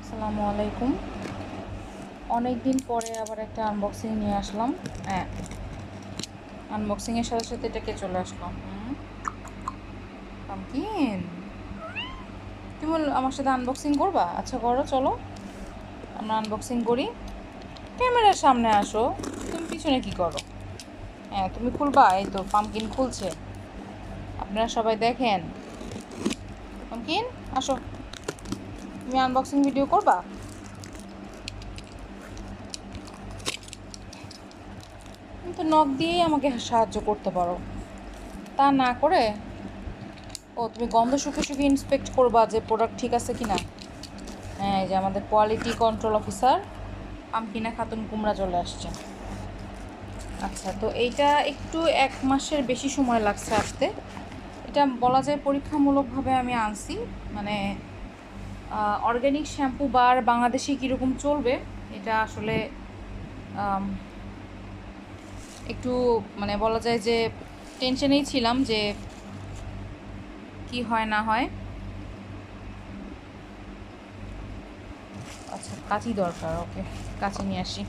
আসসালামু আলাইকুম। অনেক দিন পরে আবার একটা আনবক্সিং নিয়ে আসলাম। হ্যাঁ, আনবক্সিংয়ের সাথে সাথে এটাকে চলে আসলাম। পামকিন, তুমি আমার সাথে আনবক্সিং করবা? আচ্ছা করো, চলো আমরা আনবক্সিং করি। ক্যামেরার সামনে আসো, তুমি পিছনে কি করো? হ্যাঁ, তুমি খুলবা? এই তো পামকিন খুলছে, আপনারা সবাই দেখেন। পামকিন, আসো, তুমি আনবক্সিং ভিডিও করবা? তুমি তো নখ দিয়েই আমাকে সাহায্য করতে পারো, তা না করে ও তুমি গন্ধ শুকে শুকে ইন্সপেক্ট করবা যে প্রোডাক্ট ঠিক আছে কিনা। হ্যাঁ, এই যে আমাদের কোয়ালিটি কন্ট্রোল অফিসার পামকিনা খাতুন কুমড়া চলে আসছে। আচ্ছা, তো এইটা একটু 1 মাসের বেশি সময় লাগছে আসতে। এটা বলা যায় পরীক্ষামূলকভাবে আমি আনছি। মানে অর্গ্যানিক শ্যাম্পু বার বাংলাদেশে কীরকম চলবে এটা আসলে আম, একটু মানে বলা যায় যে টেনশনেই ছিলাম যে কি হয় না হয়। আচ্ছা, কাঁচি দরকার, ওকে কাঁচি নিয়ে আসি।